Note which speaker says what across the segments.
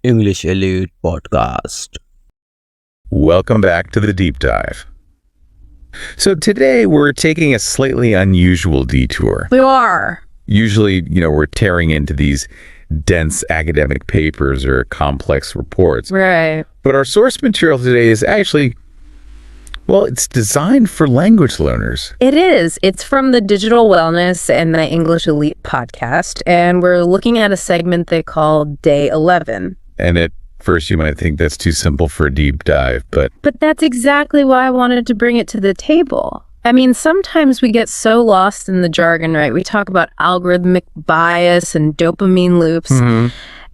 Speaker 1: English Elite Podcast.
Speaker 2: Welcome back to the deep dive. So today we're taking a slightly unusual detour.
Speaker 3: We are.
Speaker 2: Usually, we're tearing into these dense academic papers or complex reports.
Speaker 3: Right.
Speaker 2: But our source material today is actually, it's designed for language learners.
Speaker 3: It is. It's from the Digital Wellness and the English Elite podcast, and we're looking at a segment they call Day 11.
Speaker 2: And at first you might think that's too simple for a deep dive, but
Speaker 3: that's exactly why I wanted to bring it to the table. I mean, sometimes we get so lost in the jargon, right? We talk about algorithmic bias and dopamine loops.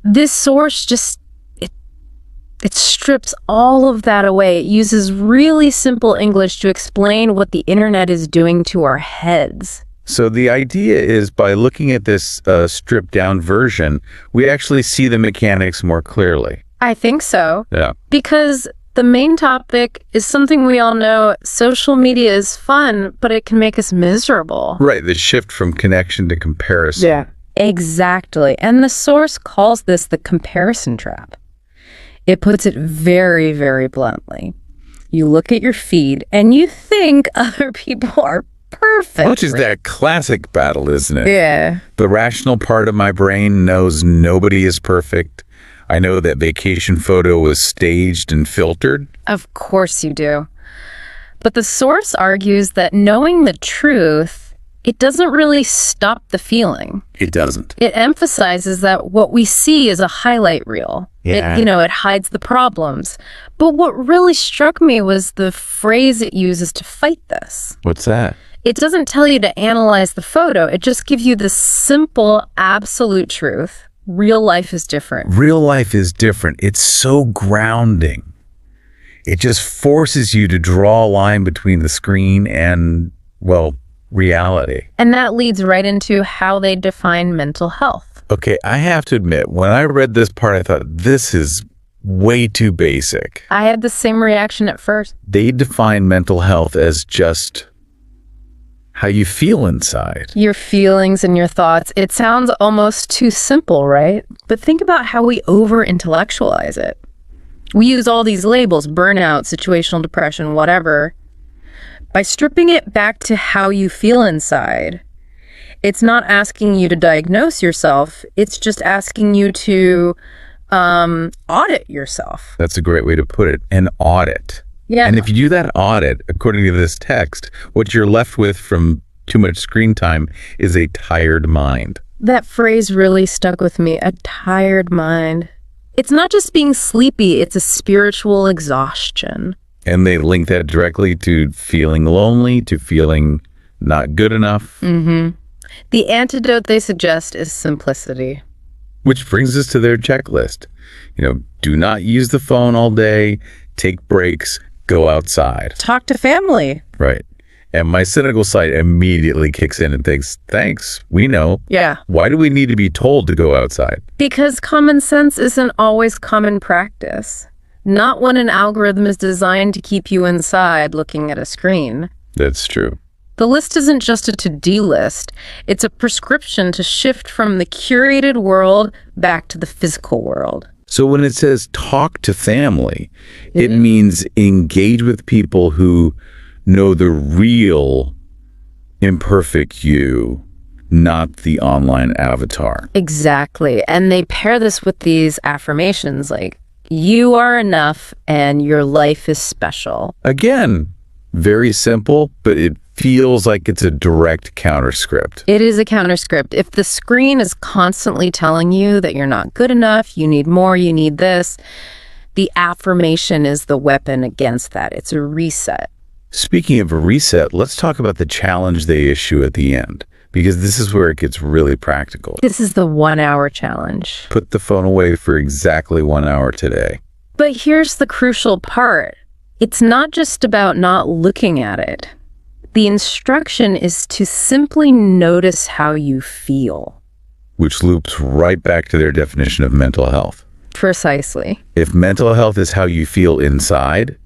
Speaker 3: This source just, it strips all of that away. It uses really simple English to explain what the internet is doing to our heads.
Speaker 2: So the idea is by looking at this stripped down version, we actually see the mechanics more clearly.
Speaker 3: I think so.
Speaker 2: Yeah.
Speaker 3: Because the main topic is something we all know. Social media is fun, but it can make us miserable.
Speaker 2: Right. The shift from connection to comparison.
Speaker 3: Yeah. Exactly. And the source calls this the comparison trap. It puts it very, very bluntly. You look at your feed and you think other people are perfect.
Speaker 2: Which is that classic battle, isn't it?
Speaker 3: Yeah.
Speaker 2: The rational part of my brain knows nobody is perfect. I know that vacation photo was staged and filtered.
Speaker 3: Of course you do. But the source argues that knowing the truth, it doesn't really stop the feeling.
Speaker 2: It doesn't.
Speaker 3: It emphasizes that what we see is a highlight reel.
Speaker 2: Yeah.
Speaker 3: It hides the problems. But what really struck me was the phrase it uses to fight this.
Speaker 2: What's that?
Speaker 3: It doesn't tell you to analyze the photo. It just gives you the simple, absolute truth. Real life is different.
Speaker 2: Real life is different. It's so grounding. It just forces you to draw a line between the screen and, reality.
Speaker 3: And that leads right into how they define mental health.
Speaker 2: Okay, I have to admit, when I read this part, I thought, this is way too basic.
Speaker 3: I had the same reaction at first.
Speaker 2: They define mental health as just how you feel inside.
Speaker 3: Your feelings and your thoughts. It sounds almost too simple, right? But think about how we over-intellectualize it. We use all these labels, burnout, situational depression, whatever. By stripping it back to how you feel inside, it's not asking you to diagnose yourself. It's just asking you to audit yourself.
Speaker 2: That's a great way to put it, an audit.
Speaker 3: Yeah.
Speaker 2: And if you do that audit, according to this text, what you're left with from too much screen time is a tired mind.
Speaker 3: That phrase really stuck with me, a tired mind. It's not just being sleepy, it's a spiritual exhaustion.
Speaker 2: And they link that directly to feeling lonely, to feeling not good enough.
Speaker 3: The antidote they suggest is simplicity.
Speaker 2: Which brings us to their checklist. Do not use the phone all day, take breaks, go outside.
Speaker 3: Talk to family.
Speaker 2: Right. And my cynical side immediately kicks in and thinks, thanks, we know.
Speaker 3: Yeah.
Speaker 2: Why do we need to be told to go outside?
Speaker 3: Because common sense isn't always common practice. Not when an algorithm is designed to keep you inside looking at a screen.
Speaker 2: That's true.
Speaker 3: The list isn't just a to-do list. It's a prescription to shift from the curated world back to the physical world.
Speaker 2: So when it says talk to family, it means engage with people who know the real imperfect you, not the online avatar.
Speaker 3: Exactly. And they pair this with these affirmations like, you are enough and your life is special.
Speaker 2: Again, very simple, but it feels like it's a direct counterscript.
Speaker 3: It is a counterscript. If the screen is constantly telling you that you're not good enough, you need more, you need this, the affirmation is the weapon against that. It's a reset.
Speaker 2: Speaking of a reset, let's talk about the challenge they issue at the end, because this is where it gets really practical.
Speaker 3: This is the 1 hour challenge.
Speaker 2: Put the phone away for exactly 1 hour today.
Speaker 3: But here's the crucial part. It's not just about not looking at it. The instruction is to simply notice how you feel.
Speaker 2: Which loops right back to their definition of mental health.
Speaker 3: Precisely.
Speaker 2: If mental health is how you feel inside,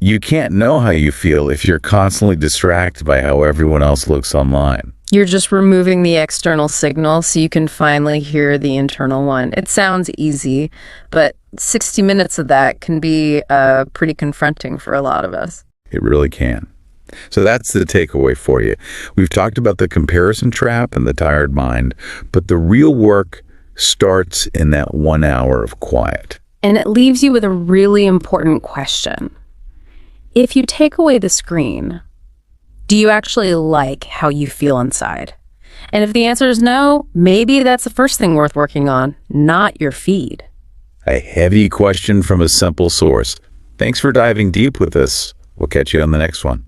Speaker 2: you can't know how you feel if you're constantly distracted by how everyone else looks online.
Speaker 3: You're just removing the external signal so you can finally hear the internal one. It sounds easy, but 60 minutes of that can be pretty confronting for a lot of us.
Speaker 2: It really can. So that's the takeaway for you. We've talked about the comparison trap and the tired mind, but the real work starts in that 1 hour of quiet.
Speaker 3: And it leaves you with a really important question. If you take away the screen, do you actually like how you feel inside? And if the answer is no, maybe that's the first thing worth working on, not your feed.
Speaker 2: A heavy question from a simple source. Thanks for diving deep with us. We'll catch you on the next one.